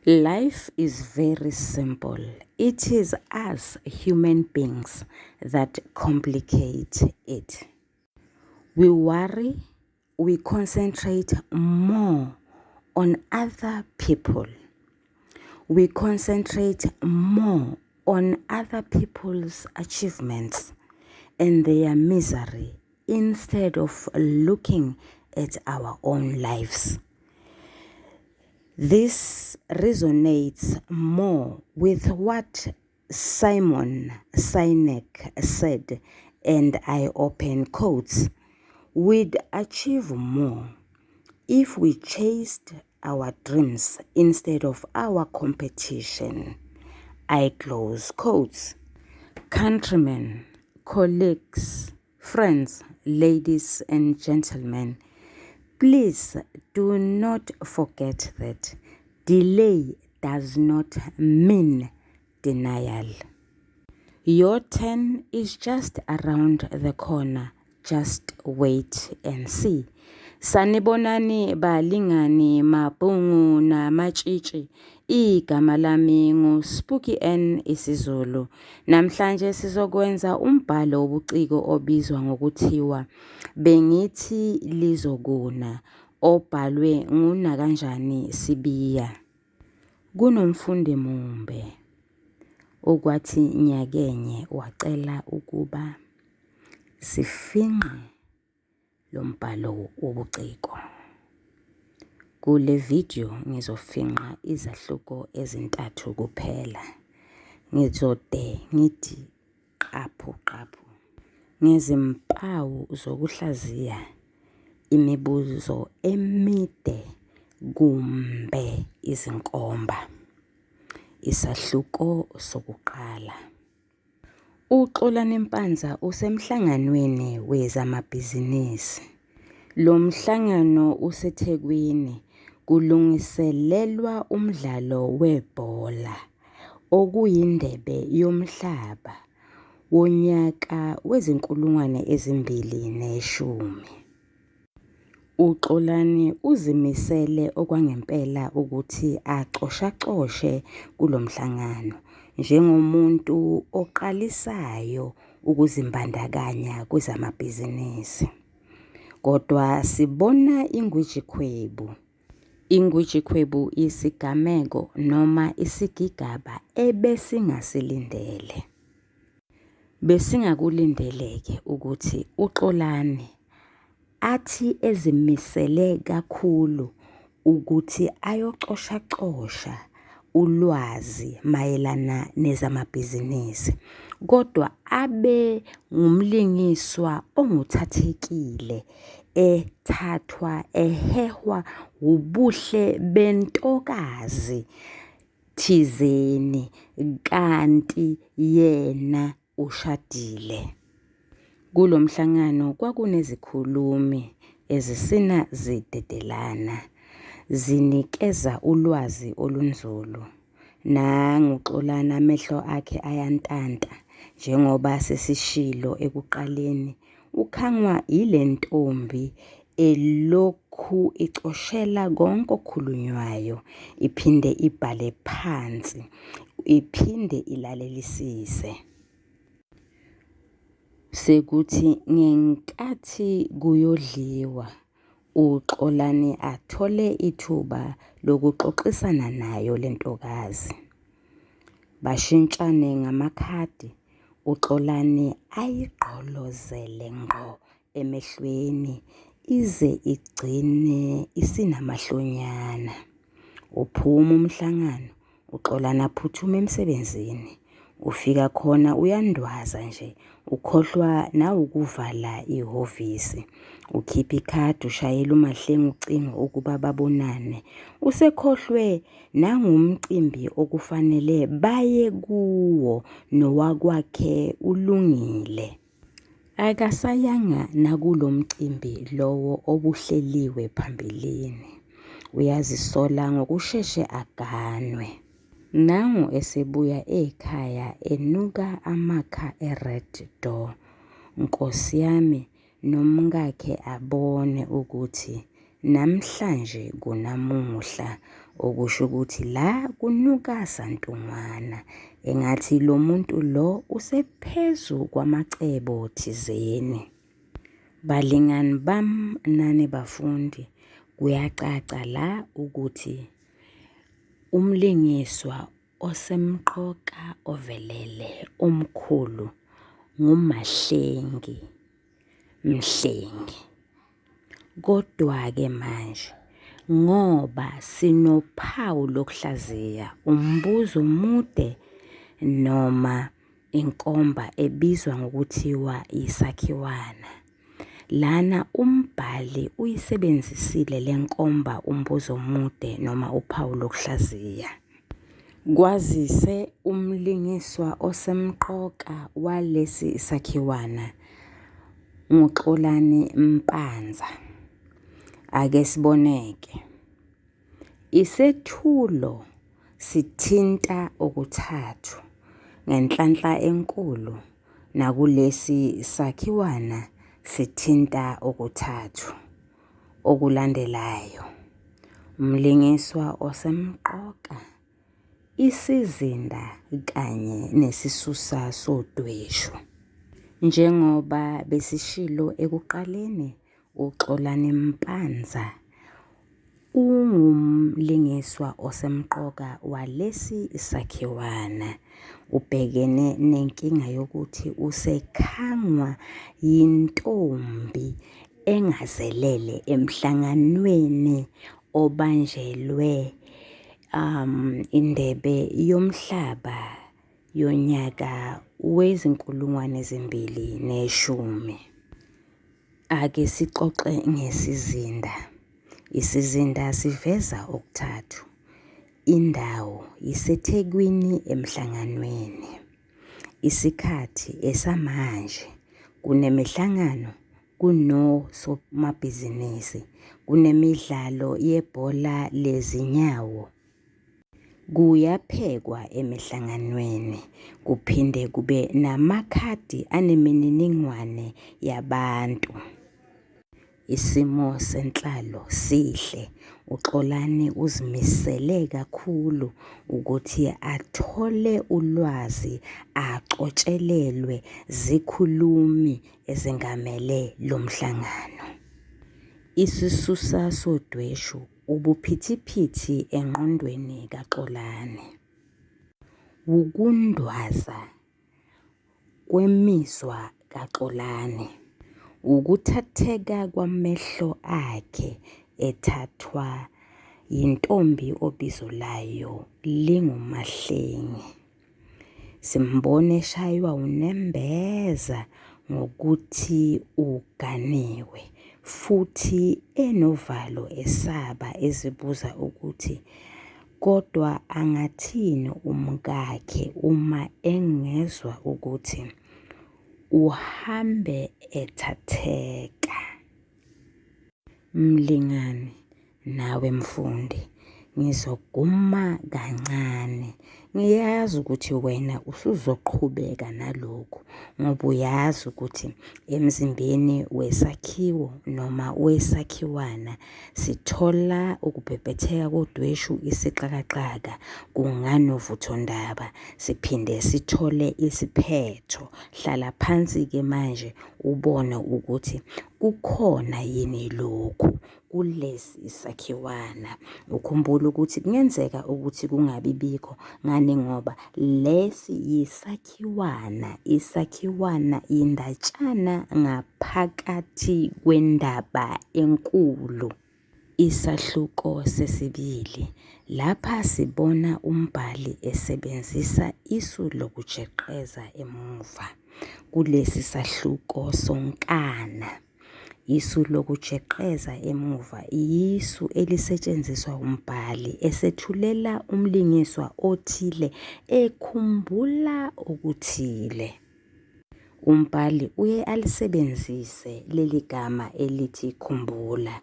Life is very simple. It is us human beings that complicate it. We worry, we concentrate more on other people. We concentrate more on other people's achievements and their misery instead of looking at our own lives. This resonates more with what Simon Sinek said, and I open quotes, "We'd achieve more if we chased our dreams instead of our competition." I close quotes. Countrymen, colleagues, friends, ladies and gentlemen, please do not forget that delay does not mean denial. Your turn is just around the corner. Just wait and see. Sanibonani balingani mabhungu namatshitshi. Igama lami nguSpooky N isiZulu. Namhlanje sizokwenza umbhalo wobuciko obizwa ngokuthiwa Bengithi Lizokuna, obhalwe nguNakanjani Sibiya. Kunomfundi mumbe okwathi nyakenye wacela ukuba sifinqe lo mbhalo wobuciko. Kule video ngizofinqa izahluko ezintathu kuphela. Ngizode ngithi qaphu qaphu ngezimpawu zokuhlaziya imibuzo emide kumbe izinkomba. Isahluko sokuqala. uXolani Mpanza usemhlanganweni wezamabhizinisi. Lo mhlangano useThekwini kulungiselelwa umdlalo webhola okuyindebe yomhlaba wonyaka wezi-2010. uXolani uzimisele okwangempela ukuthi axoshaxoshe kulo mhlangano njengomuntu oqalisayo ukuzimbandakanya kwezamabhizinisi. Kodwa sibona ingwijikhwebu. Ingwijikhwebu isigameko noma isigigaba ebesingasilindele. Besingakulindele-ke ukuthi uXolani athi ezimisele kakhulu ukuthi ayoxoshaxosha ulwazi mayelana nezamabhizinisi, kodwa abe ngumlingiswa onguthathekile, ethathwa ehehwa ubuhle bentokazi thizeni kanti yena ushadile. Kulo mhlangano kwakunezikhulumi ezisina zidedelana, zinikeza ulwazi olunzulu. NanguXolani amehlo akhe ayantanta njengoba sesishilo ekuqaleni, ukhangwa ile ntombi elokhu ixoshela konke okukhulunywayo, iphinde ibhale phansi, iphinde ilalelisise. Sekuthi ngenkathi kuyodliwa, uXolani athole ithuba lokuxoxisana nayo le ntokazi. Bashintshane ngamakhadi, uXolani ayigqolozele ngqo emehlweni ize igcine isinamahlonyana. Uphuma umhlangano, uXolani aphuthuma emsebenzini. Ufika khona uyandwaza nje, ukhohlwa nawukuvala ihhovisi. Ukhipha ikhadi, ushayela uMahlengi ucingo ukuba babonane. Usekhohlwe nangumcimbi okufanele baye kuwo nowakwakhe ulungile. Akasayanga nakulo mcimbi lowo obuhleliwe phambilini. Uyazisola ngokusheshe aganwe. Nangu esebuya ekhaya enuka amakha eRed Door. Nkosi yami nomkakhe abone ukuthi namhlanje kunamuhla, okusho ukuthi la kunuka santungwana, engathi lo muntu lo usephezu kwamacebo thizeni. Balingani bam nani bafundi, kuyacaca la ukuthi umlingiswa osemqoka ovelele omkhulu nguMahlengi Mhlengi. Kodwa-ke manje ngoba sinophawu lokuhlaziya umbuzo omude noma inkomba ebizwa ngokuthiwa isakhiwana, lana umbhali uyisebenzisile le nkomba umbuzo omude noma uphawu lokuhlaziya. Kwazise umlingiswa osemqoka walesi isakhiwana nguXolani Mpanza. Ake siboneke. Isethulo sithinta okuthathu ngenhlanhla enkulu, nakulesi sakhiwana sithinta okuthathu okulandelayo: umlingiswa osemqoka, isizinda kanye nesisusa sodweshu. Njengoba besishilo ekuqaleni, uXolani Mpanza ungumlingiswa osemqoka walesi sakhiwana. Ubhekene nenkinga yokuthi usekhangwa yintombi engazelele emhlanganweni obanjelwe indebe yomhlaba yonyaka wezi-2010. Ake sixoxe ngesizinda. Isizinda siveza okuthathu: indawo iseThekwini emhlanganweni, isikhathi esamanje, kunemihlangano, kunosomabhizinisi, kunemidlalo yebhola lezinyawo, kuyaphekwa emihlanganweni, kuphinde kube namakhadi anemininingwane yabantu. Isimo senhlalo sihle. uXolani uzimisele kakhulu ukuthi athole ulwazi acotshelelwe zikhulumi ezengamele lo mhlangano. Isisusa sodweshu, ubuphithiphithi engqondweni kaXolani, ukundwaza kwemizwa kaXolani, ukuthatheka kwamehlo akhe ethathwa yintombi obizo layo linguMahlengi. Simbone eshaywa unembeza ngokuthi uganiwe, futhi enovalo esaba ezibuza ukuthi kodwa angathini umkakhe uma engezwa ukuthi uhambe ethatheka. Mlingani, nawe mfundi, ngizoguma kancane. Ngiyazi ukuthi wena usuzoqhubeka nalokhu ngoba uyazi ukuthi emzimbeni wesakhiwo noma wesakhiwana sithola ukubhebhetheka kodweshu, isixakaxaka, kunganovuthondaba, siphinde sithole isiphetho. Hlala phansi-ke manje ubone ukuthi kukhona yini lokhu kulesi isakhiwana. Ukhumbule ukuthi kungenzeka ukuthi kungabi bikho ngani, ngoba lesi yisakhiwana. Isakhiwana indatshana ngaphakathi kwendaba enkulu. Isahluko sesibili. Lapha sibona umbhali esebenzisa isu lokujeqeza emuva. Kulesi sahluko sonkana, isu lokujeqeza emuva isu elisetshenziswa umbhali esethulela umlingiswa othile ekhumbula okuthile. Umbhali uye alisebenzise leli gama elithi khumbula.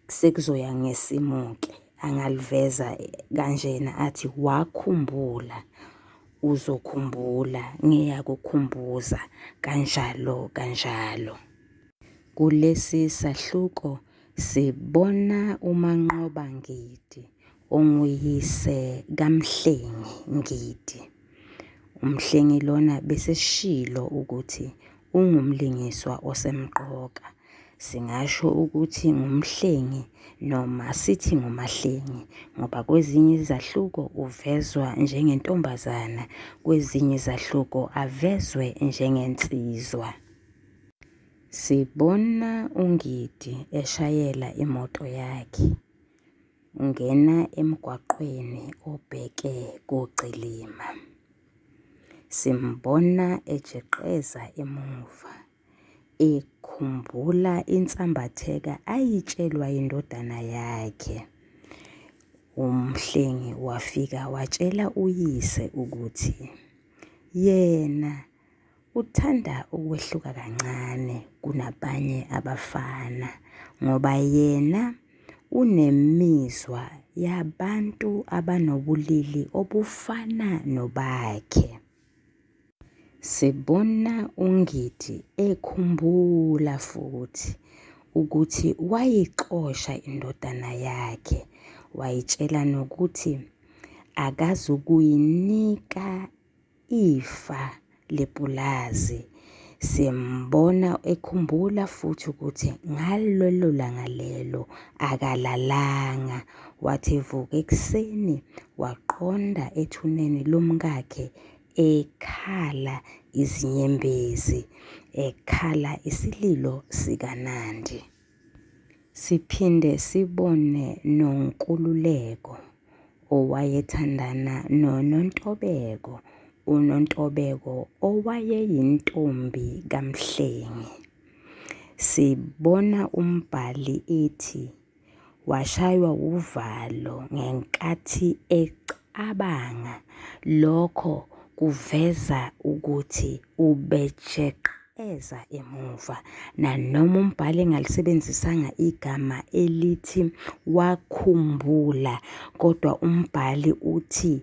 Sekuzoya ngesimo-ke, angaliveza kanjena athi wakhumbula, uzokhumbula, ngiyakukhumbuza, kanjalo kanjalo. Kulesi sahluko sibona uManqobangidi onguyise kaMhlengi Ngidi. UMhlengi lona bese shilo ukuthi ungumlingiswa osemqoka. Singasho ukuthi ngumhlengi noma sithi ngumahlengi ngoba kwezinye izahluko uvezwa njengentombazana, kwezinye izahluko avezwe njengensizwa. Sibona uNgidi eshayela imoto yakhe, ungena emgwaqweni obheke koCilima. Simbona ejeqeza emuva, ekhumbula insambatheka ayitshelwa indodana yakhe. UMhlengi wafika watshela uyise ukuthi yena uthanda ukwehluka kancane kunabanye abafana ngoba yena unemizwa yabantu abanobulili obufana nobakhe. Sibona uNgidi ekhumbula futhi ukuthi wayixosha indodana yakhe, wayitshela nokuthi akazukuyinika ifa lepulazi. Simbona ekhumbula futhi ukuthi ngalelo langa lelo akalalanga, wathi evuka ekuseni waqonda ethuneni lomkakhe ekhala izinyembezi, ekhala isililo sikaNandi. Siphinde sibone noNkululeko owayethandana noNontobeko, uNontobeko owayeyintombi kaMhlengi. Sibona umbhali ethi washaywa uvalo ngenkathi ecabanga. Lokho kuveza ukuthi ubejeqeza emuva, nanoma umbhali engalisebenzisanga igama elithi wakhumbula, kodwa umbhali uthi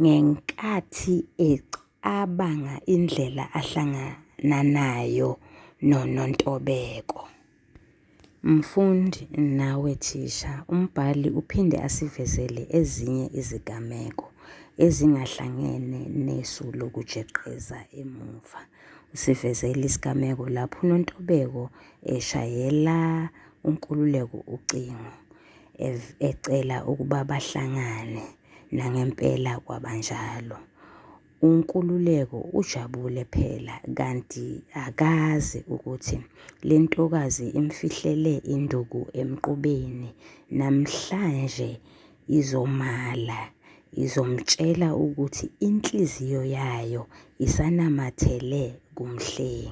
ngenkathi ecabanga indlela ahlangana nayo noNontobeko. Mfundi nawe thisha, umbhali uphinde asivezele ezinye izigameko ezingahlangene nesu lokujeqeza emuva. Usivezele isigameko lapho uNontobeko eshayela uNkululeko ucingo ecela ukuba bahlangane, nangempela kwabanjalo. uNkululeko ujabule phela kanti akazi ukuthi le ntokazi imfihlele induku emqubeni, namhlanje izomala, izomtshela ukuthi inhliziyo yayo isanamathele kuMhlengi.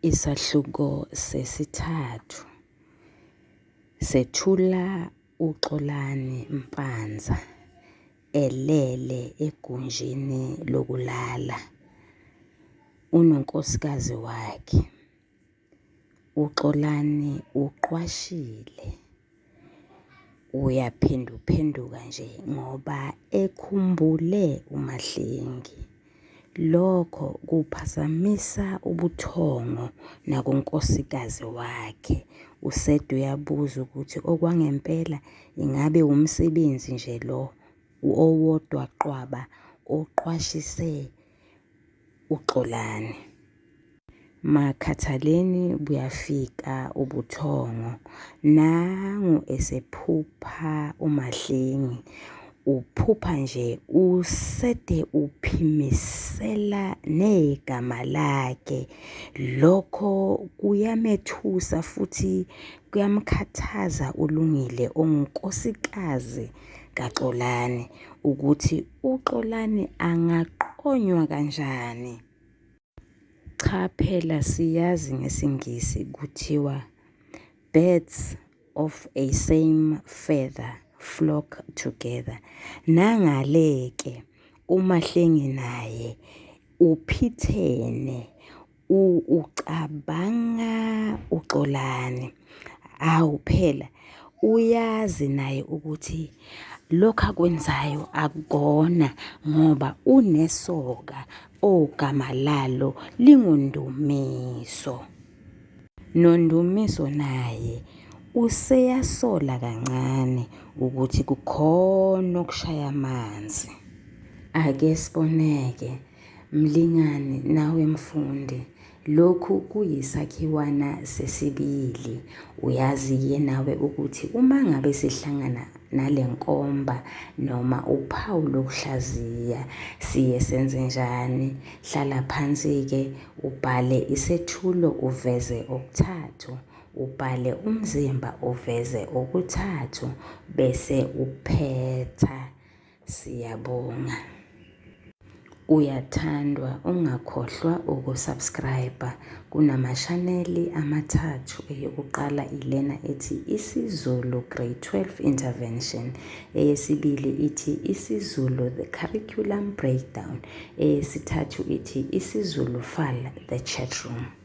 Isahluko sesithathu. Sethula uXolani Mpanza elele egunjini lokulala unonkosikazi wakhe. uXolani uqwashile, uyaphenduphenduka nje ngoba ekhumbule uMahlengi. Lokho kuphazamisa ubuthongo nakunkosikazi wakhe. Useda uyabuza ukuthi okwangempela ingabe umsebenzi nje lo owodwa qwaba oqwashise uXolani. Makhathaleni buyafika ubuthongo, nangu esephupha uMahlengi. Uphupha nje usede uphimisela negama lakhe. Lokho kuyamethusa futhi kuyamkhathaza uLungile ongunkosikazi kaXolani ukuthi uXolani angaqonywa kanjani. Cha phela siyazi ngesiNgisi kuthiwa birds of a same feather flock together. Nangale-ke uMahlengi naye uphithene, ucabanga uXolani. Awu phela uyazi naye ukuthi lokhu akwenzayo akukona ngoba unesoka ogama lalo linguNdumiso. noNdumiso naye useyasola kancane ukuthi kukhona okushaya amanzi. Ake siboneke, mlingani nawe mfundi, lokhu kuyisakhiwana sesibili. Uyazi-ke nawe ukuthi uma ngabe sihlangana nale nkomba noma uphawu lokuhlaziya siye senze njani? Hlala phansi-ke ubhale isethulo uveze okuthathu, ubhale umzimba uveze okuthathu bese uphetha. Siyabonga. Uyathandwa, ungakhohlwa ukusubscribe. Kunamashaneli amathathu. Eyokuqala ilena ethi isiZulu Grade 12 Intervention. Eyesibili ithi isiZulu The Curriculum Breakdown. Eyesithathu ithi isiZulu Fal The Chat Room.